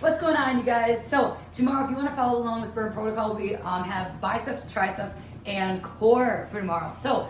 What's going on, you guys? So tomorrow, if you want to follow along with burn protocol, we have biceps, triceps, and core for tomorrow. So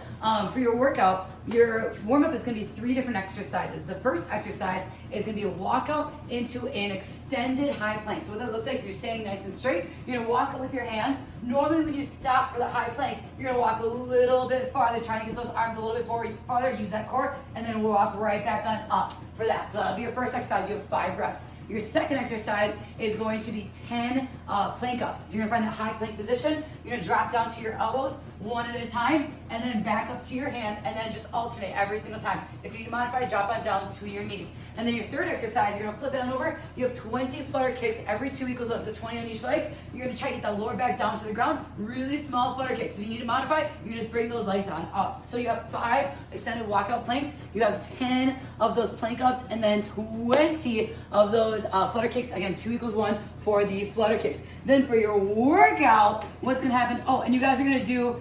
for your workout, your warm-up is going to be 3 different exercises. The first exercise is going to be a walkout into an extended high plank. So what that looks like is you're staying nice and straight. You're going to walk out with your hands. Normally when you stop for the high plank, you're going to walk a little bit farther, trying to get those arms a little bit farther, use that core, and then walk right back on up for that. So that'll be your first exercise. You have 5 reps. Your second exercise is going to be 10 plank ups. So you're gonna find that high plank position. You're gonna drop down to your elbows one at a time, and then back up to your hands, and then just alternate every single time. If you need to modify, drop on down to your knees. And then your third exercise, you're gonna flip it on over. You have 20 flutter kicks every 2 equals 1, so 20 on each leg. You're gonna try to get that lower back down to the ground. Really small flutter kicks. If you need to modify, you just bring those legs on up. So you have 5 extended walkout planks. You have 10 of those plank ups, and then 20 of those flutter kicks. Again, 2 equals 1 for the flutter kicks. Then for your workout, what's gonna happen? Oh, and you guys are gonna do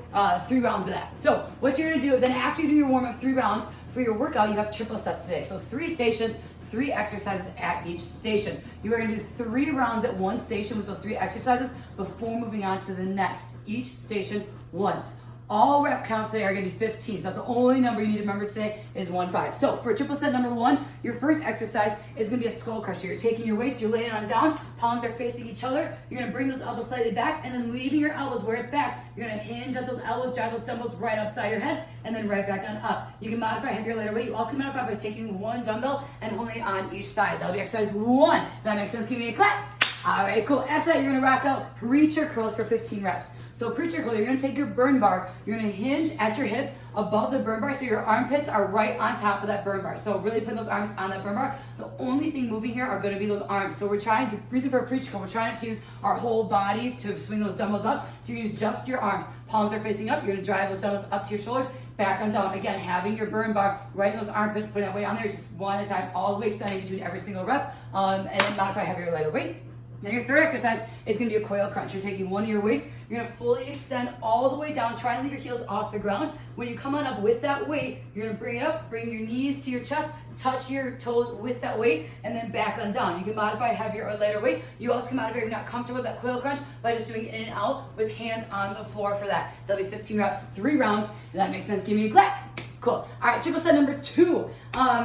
3 rounds of that. So what you're gonna do, then after you do your warm up 3 rounds, for your workout, you have triple sets today. So 3 stations, 3 exercises at each station. You are gonna do 3 rounds at one station with those 3 exercises before moving on to the next, each station once. All rep counts today are gonna be 15. So that's the only number you need to remember today is 1-5. So for triple set number 1, your first exercise is gonna be a skull crusher. You're taking your weights, you're laying on down, palms are facing each other. You're gonna bring those elbows slightly back, and then leaving your elbows where it's back. You're gonna hinge at those elbows, drive those dumbbells right upside your head, and then right back on up. You can modify heavier, lighter weight. You also can modify by taking 1 dumbbell and holding it on each side. That'll be exercise 1. If that makes sense, give me a clap. All right, cool. After that, you're gonna rock out preacher curls for 15 reps. So preacher curl, you're gonna take your burn bar, you're gonna hinge at your hips above the burn bar so your armpits are right on top of that burn bar. So really put those arms on that burn bar. The only thing moving here are gonna be those arms. So the reason for a preacher curl, we're trying to use our whole body to swing those dumbbells up. So you use just your arms. Palms are facing up, you're gonna drive those dumbbells up to your shoulders, back on down. Again, having your burn bar right in those armpits, putting that weight on there, just 1 at a time, all the way extending between every single rep, and then modify heavier or lighter weight. Then your third exercise is gonna be a coil crunch. You're taking 1 of your weights, you're gonna fully extend all the way down, try to leave your heels off the ground. When you come on up with that weight, you're gonna bring it up, bring your knees to your chest, touch your toes with that weight, and then back on down. You can modify heavier or lighter weight. You also can modify if you're not comfortable with that coil crunch by just doing in and out with hands on the floor for that. That'll be 15 reps, 3 rounds. If that makes sense, give me a clap. Cool. All right, triple set number 2.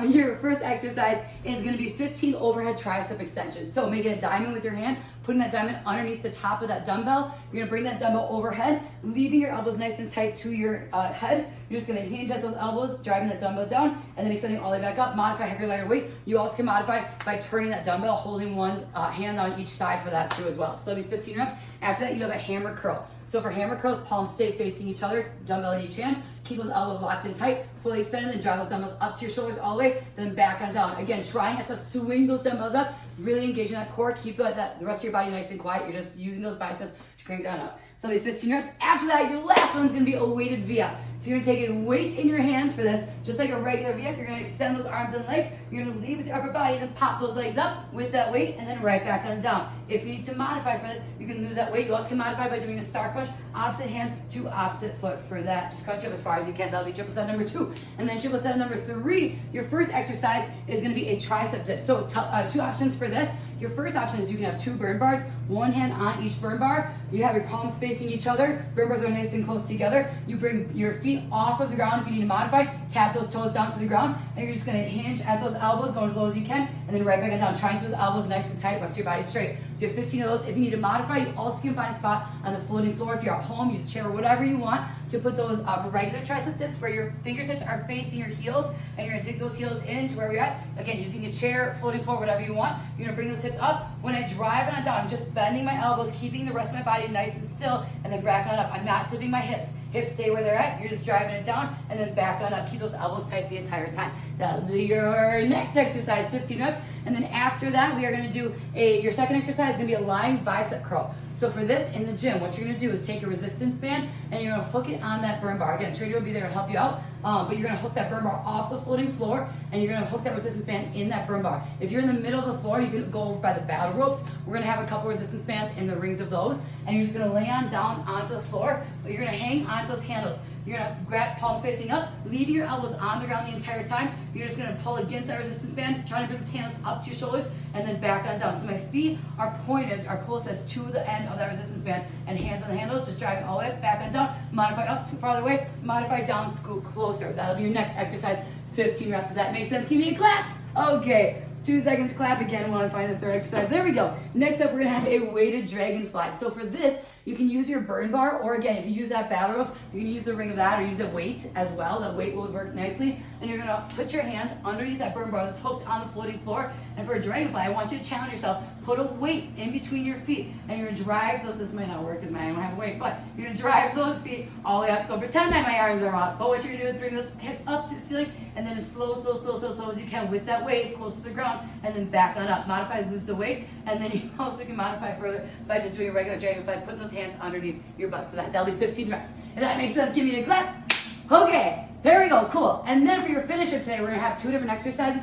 Your first exercise is gonna be 15 overhead tricep extensions. So making a diamond with your hand, putting that diamond underneath the top of that dumbbell. You're gonna bring that dumbbell overhead, leaving your elbows nice and tight to your head. You're just gonna hinge at those elbows, driving that dumbbell down, and then extending all the way back up. Modify heavier, lighter weight. You also can modify by turning that dumbbell, holding one hand on each side for that too as well. So that'll be 15 reps. After that, you have a hammer curl. So for hammer curls, palms stay facing each other, dumbbell in each hand. Keep those elbows locked in tight, fully extended, then drive those dumbbells up to your shoulders all the way, then back on down. Again, trying not to swing those dumbbells up, really engaging that core, keep the rest of your body nice and quiet. You're just using those biceps to crank down up. So it'll be 15 reps. After that, your last one's gonna be a weighted V-up. So you're gonna take a weight in your hands for this, just like a regular V-up. You're gonna extend those arms and legs. You're gonna lead with your upper body, then pop those legs up with that weight, and then right back on down. If you need to modify for this, you can lose that weight. You also can modify by doing a star crunch, opposite hand to opposite foot for that. Just crunch up as far as you can. That'll be triple set number 2. And then triple set number 3, your first exercise is gonna be a tricep dip. So 2 options for this. Your first option is you can have 2 burn bars, 1 hand on each burn bar. You have your palms facing each other. Burn bars are nice and close together. You bring your feet off of the ground if you need to modify. Tap those toes down to the ground, and you're just gonna hinge at those elbows, going as low as you can, and then right back and down. Try and keep those elbows nice and tight, rest of your body straight. So you have 15 of those. If you need to modify, you also can find a spot on the floating floor. If you're at home, use a chair or whatever you want to put those for regular tricep dips where your fingertips are facing your heels, and you're gonna dig those heels into where we're at. Again, using a chair, floating floor, whatever you want. You're gonna bring those hips up. When I drive it on down, I'm just bending my elbows, keeping the rest of my body nice and still, and then back on up. I'm not dipping my hips. Hips stay where they're at. You're just driving it down, and then back on up. Keep those elbows tight the entire time. That'll be your next exercise, 15 reps. And then after that, we are gonna do your second exercise is gonna be a lying bicep curl. So for this in the gym, what you're gonna do is take a resistance band and you're gonna hook it on that burn bar. Again, trainer will be there to help you out, but you're gonna hook that burn bar off the floating floor and you're gonna hook that resistance band in that burn bar. If you're in the middle of the floor, you can go over by the battle ropes. We're gonna have a couple resistance bands in the rings of those, and you're just gonna lay on down onto the floor, but you're gonna hang onto those handles. You're gonna grab palms facing up, leaving your elbows on the ground the entire time. You're just gonna pull against that resistance band, trying to bring those hands up to your shoulders, and then back on down. So my feet are pointed, are closest to the end of that resistance band, and hands on the handles, just driving all the way back on down. Modify up, scoot farther away, modify down, scoot closer. That'll be your next exercise, 15 reps. Does that make sense? Give me a clap. Okay. 2 seconds, clap again when I find the third exercise. There we go. Next up, we're gonna have a weighted dragonfly. So for this, you can use your burn bar, or again, if you use that battle rope, you can use the ring of that or use a weight as well. That weight will work nicely. And you're gonna put your hands underneath that burn bar that's hooked on the floating floor. And for a dragonfly, I want you to challenge yourself. Put a weight in between your feet, and you're gonna drive those. This might not work because I don't have a weight, but you're gonna drive those feet all the way up. So pretend that my arms are up, but what you're gonna do is bring those hips up to the ceiling, and then as slow as you can with that weight, as close to the ground, and then back on up. Modify, lose the weight, and then you also can modify further by just doing a regular dragonfly, putting those hands underneath your butt for that. That'll be 15 reps. If that makes sense, give me a clap. Okay, there we go, cool. And then for your finisher today, we're gonna have 2 different exercises.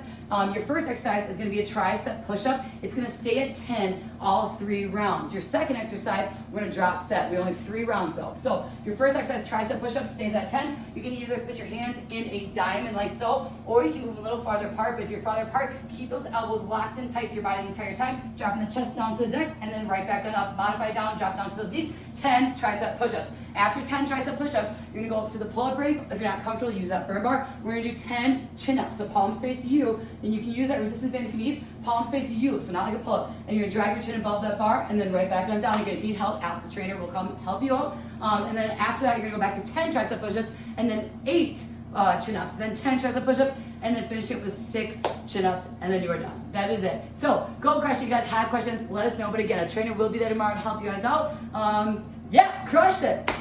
Your first exercise is gonna be a tricep push-up. It's gonna stay at 10 all 3 rounds. Your second exercise, we're gonna drop set. We only have 3 rounds though. So your first exercise, tricep push-up, stays at 10. You can either put your hands in a diamond like so, or you can move a little farther apart. But if you're farther apart, keep those elbows locked in tight to your body the entire time, dropping the chest down to the neck, and then right back on up. Modify down, drop down to those knees. 10 tricep push-ups. After 10 tricep push-ups, you're gonna go up to the pull-up ring. If you're not comfortable, use that burn bar. We're gonna do 10 chin-ups. So palms face you, and you can use that resistance band if you need. Palms face you, so not like a pull-up. And you're gonna drive your chin above that bar, and then right back on down again. If you need help, ask a trainer, we'll come help you out. And then after that, you're gonna go back to 10 tricep push-ups, and then 8 chin-ups, then 10 tricep push-ups, and then finish it with 6 chin-ups, and then you are done. That is it. So go crush it. You guys have questions, let us know. But again, a trainer will be there tomorrow to help you guys out. Yeah, crush it.